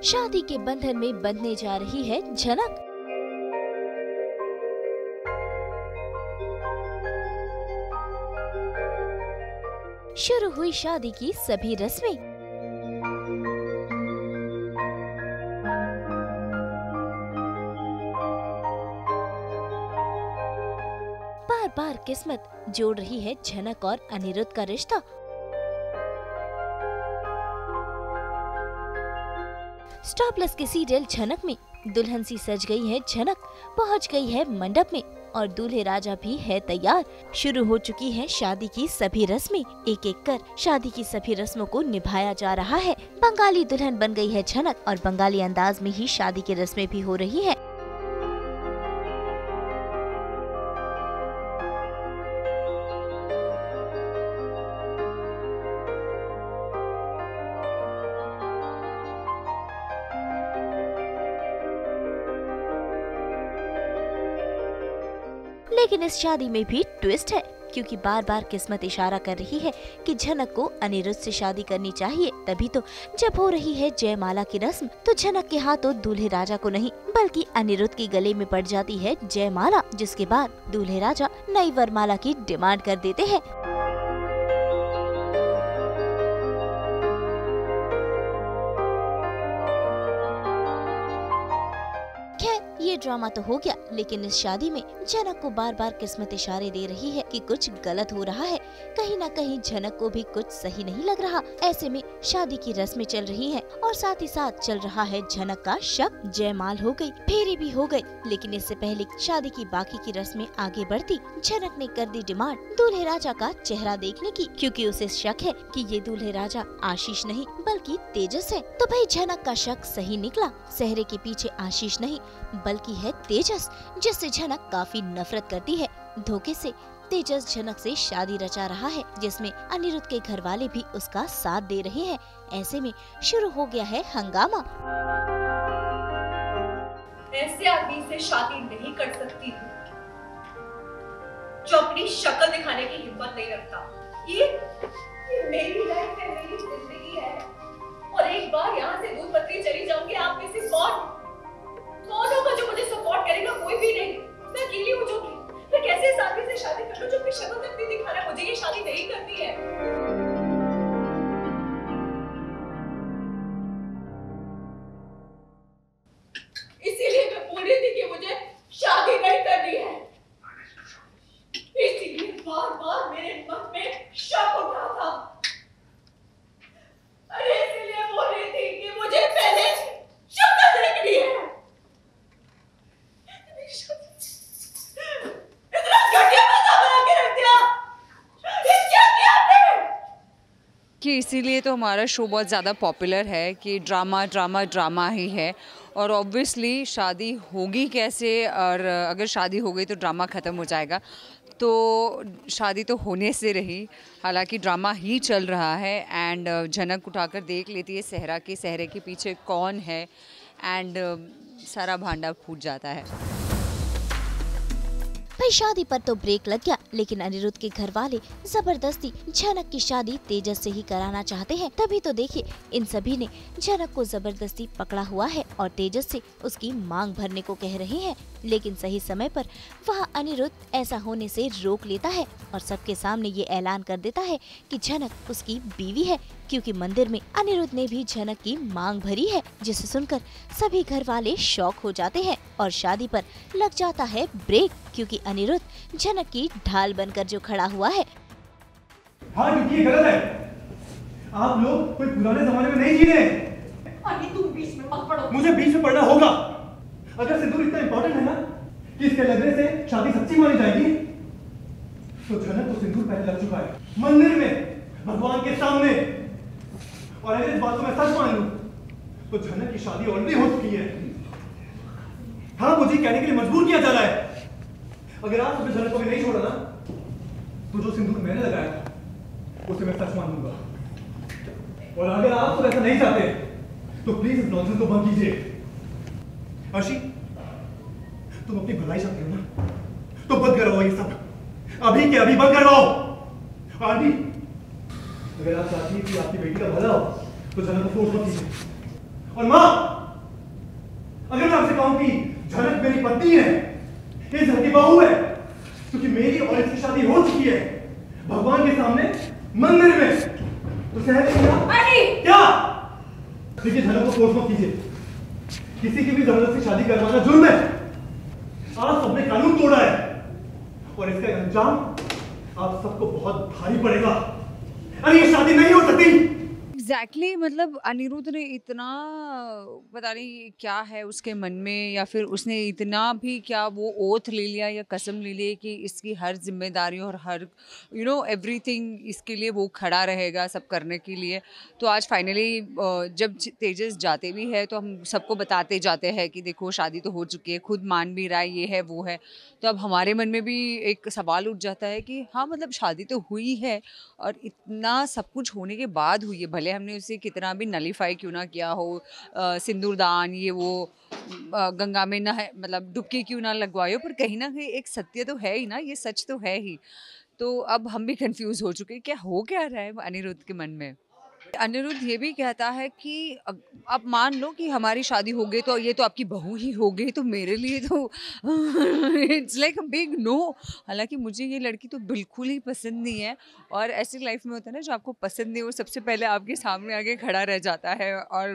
शादी के बंधन में बंधने जा रही है झनक। शुरू हुई शादी की सभी रस्में। बार बार किस्मत जोड़ रही है झनक और अनिरुद्ध का रिश्ता। स्टार प्लस के सीरियल झनक में दुल्हन सी सज गई है झनक, पहुंच गई है मंडप में और दूल्हे राजा भी है तैयार। शुरू हो चुकी है शादी की सभी रस्में। एक एक कर शादी की सभी रस्मों को निभाया जा रहा है। बंगाली दुल्हन बन गई है झनक और बंगाली अंदाज में ही शादी की रस्में भी हो रही है। लेकिन इस शादी में भी ट्विस्ट है, क्योंकि बार बार किस्मत इशारा कर रही है कि झनक को अनिरुद्ध से शादी करनी चाहिए। तभी तो जब हो रही है जयमाला की रस्म तो झनक के हाथों दूल्हे राजा को नहीं बल्कि अनिरुद्ध के गले में पड़ जाती है जयमाला, जिसके बाद दूल्हे राजा नई वरमाला की डिमांड कर देते हैं। ये ड्रामा तो हो गया, लेकिन इस शादी में झनक को बार बार किस्मत इशारे दे रही है कि कुछ गलत हो रहा है। कहीं ना कहीं झनक को भी कुछ सही नहीं लग रहा। ऐसे में शादी की रस्में चल रही हैं और साथ ही साथ चल रहा है झनक का शक। जयमाल हो गई, फेरे भी हो गए, लेकिन इससे पहले शादी की बाकी की रस्में आगे बढ़ती झनक ने कर दी डिमांड दूल्हे राजा का चेहरा देखने की, क्योंकि उसे शक है कि ये दूल्हे राजा आशीष नहीं बल्कि तेजस है। तो भाई झनक का शक सही निकला। सेहरे के पीछे आशीष नहीं बल्कि है तेजस, जिससे झनक काफी नफरत करती है। धोखे से तेजस झनक से शादी रचा रहा है, जिसमें अनिरुद्ध के घर वाले भी उसका साथ दे रहे हैं। ऐसे में शुरू हो गया है हंगामा। ऐसे आदमी से शादी नहीं कर सकती जो अपनी शक्ल दिखाने की हिम्मत नहीं रखता। ये मेरी लाइफ है, मेरी जिंदगी है, और एक बार यहाँ से दूर पत्री चली जाऊंगी। आप में से कौन होगा जो मुझे सपोर्ट करेगा? कोई भी नहीं। मैं अकेली हो जाऊंगी। मैं कैसे इस आदमी से शादी कर लूं जो अपनी शक्ल तक नहीं दिखा रहा है? मुझे ये शादी नहीं करनी है। इसीलिए मैं बोल रही थी कि मुझे शादी नहीं करनी है। इसीलिए बार बार मेरे मन में शक उठ रहा था। अरे इसीलिए बोल रही थी कि मुझे पहले शक्ल देखनी है। कि इसीलिए तो हमारा शो बहुत ज़्यादा पॉपुलर है कि ड्रामा ड्रामा ड्रामा ही है। और ऑब्वियसली शादी होगी कैसे, और अगर शादी हो गई तो ड्रामा ख़त्म हो जाएगा। तो शादी तो होने से रही, हालांकि ड्रामा ही चल रहा है। एंड झनक उठाकर देख लेती है सहरे के पीछे कौन है, एंड सारा भांडा फूट जाता है। भाई शादी पर तो ब्रेक लग गया, लेकिन अनिरुद्ध के घर वाले जबरदस्ती झनक की शादी तेजस से ही कराना चाहते हैं। तभी तो देखिए इन सभी ने झनक को जबरदस्ती पकड़ा हुआ है और तेजस से उसकी मांग भरने को कह रहे हैं। लेकिन सही समय पर वह अनिरुद्ध ऐसा होने से रोक लेता है और सबके सामने ये ऐलान कर देता है कि झनक उसकी बीवी है, क्योंकि मंदिर में अनिरुद्ध ने भी झनक की मांग भरी है, जिसे सुनकर सभी घर वाले शॉक हो जाते हैं और शादी पर लग जाता है ब्रेक, क्योंकि अनिरुद्ध झनक की ढाल बनकर जो खड़ा हुआ है। हाँ, क्योंकि ये गलत है। आप लोग कोई पुराने जमाने में नहीं जी रहे। तुम बीच में मत पड़ो। मुझे बीच में पड़ना होगा। अगर सिंदूर इतना इंपॉर्टेंट है ना कि इसके लगने से शादी सच्ची मानी जाएगी, तो झनक को सिंदूर पहले लग चुका है मंदिर में, भगवान के सामने। और अगर इस बात को मैं सच मान लूं तो झनक की शादी ऑलरेडी हो चुकी है। हाँ, मुझे कहने के लिए मजबूर किया जा रहा है। अगर आप अपने झनक को भी नहीं छोड़ा ना, तो जो सिंदूर मैंने लगाया था उसे मैं सच मान लूंगा। और अगर आप तो ऐसा नहीं चाहते तो प्लीज इस नॉनसेंस को बंद कीजिए। अर्शी, तुम अपनी भलाई चाहते हो ना, तो बंद करवाओ ये सब, अभी के अभी बंद करवाओ। आंटी, अगर आप चाहती हैं कि आपकी बेटी का भला हो तो झनक को फोर्स मत कीजिए। और माँ, अगर मैं आपसे कहूं कि झनक मेरी पत्नी है, इस घर की बहू है, क्योंकि मेरी और इसकी शादी हो चुकी है भगवान के सामने मंदिर में, तो सहज क्या? देखिए झनक को फोर्स मत कीजिए, किसी की भी जबरदस्ती शादी करवाना जुर्म है। आज सबने कानून तोड़ा है और इसका अंजाम आप सबको बहुत भारी पड़ेगा। अरे ये शादी नहीं हो सकती। एग्जैक्टली मतलब अनिरुद्ध ने इतना, पता नहीं क्या है उसके मन में, या फिर उसने इतना भी क्या वो ओथ ले लिया या कसम ले ली कि इसकी हर जिम्मेदारी और हर एवरीथिंग इसके लिए वो खड़ा रहेगा सब करने के लिए। तो आज फाइनली जब तेजस जाते भी है तो हम सबको बताते जाते हैं कि देखो शादी तो हो चुकी है, खुद मान भी रहा है, ये है वो है। तो अब हमारे मन में भी एक सवाल उठ जाता है कि हाँ मतलब शादी तो हुई है और इतना सब कुछ होने के बाद हुई है, भले हमने उसे कितना भी नलीफाई क्यों ना किया हो, सिंदूरदान ये वो, गंगा में ना है मतलब डुबकी क्यों ना लगवाए हो, पर कहीं ना कहीं एक सत्य तो है ही ना, ये सच तो है ही। तो अब हम भी कंफ्यूज हो चुके हैं क्या हो क्या रहा है अनिरुद्ध के मन में। अनिरुद्ध ये भी कहता है कि अब मान लो कि हमारी शादी हो गई तो ये तो आपकी बहू ही हो गई, तो मेरे लिए तो it's like a big no. हालांकि मुझे ये लड़की तो बिल्कुल ही पसंद नहीं है, और ऐसी लाइफ में होता है ना जो आपको पसंद नहीं वो सबसे पहले आपके सामने आके खड़ा रह जाता है, और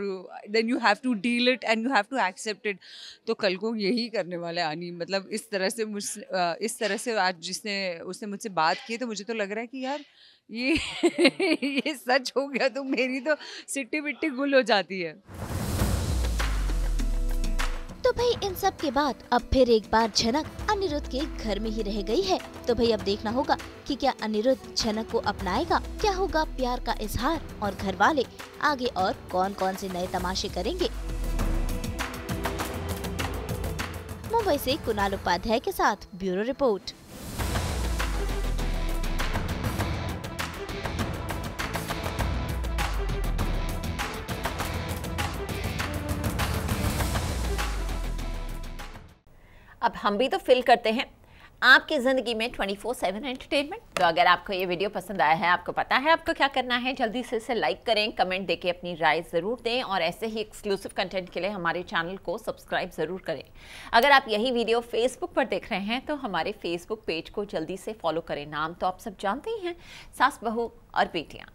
then you have to deal it and you have to accept it. तो कल को यही करने वाला है आनी, मतलब इस तरह से आज उसने मुझसे बात की, तो मुझे तो लग रहा है कि यार ये ये सच हो गया तो मेरी तो सिट्टी बिट्टी गुल हो जाती है। तो भाई इन सब के बाद अब फिर एक बार झनक अनिरुद्ध के घर में ही रह गई है। तो भाई अब देखना होगा कि क्या अनिरुद्ध झनक को अपनाएगा, क्या होगा प्यार का इजहार, और घर वाले आगे और कौन कौन से नए तमाशे करेंगे। मुंबई से कुणाल उपाध्याय के साथ ब्यूरो रिपोर्ट। अब हम भी तो फिल करते हैं आपकी ज़िंदगी में 24/7 एंटरटेनमेंट। तो अगर आपको ये वीडियो पसंद आया है, आपको पता है आपको क्या करना है, जल्दी से इसे लाइक करें, कमेंट देके अपनी राय ज़रूर दें, और ऐसे ही एक्सक्लूसिव कंटेंट के लिए हमारे चैनल को सब्सक्राइब ज़रूर करें। अगर आप यही वीडियो फेसबुक पर देख रहे हैं तो हमारे फेसबुक पेज को जल्दी से फॉलो करें। नाम तो आप सब जानते ही हैं, सास बहू और बेटियाँ।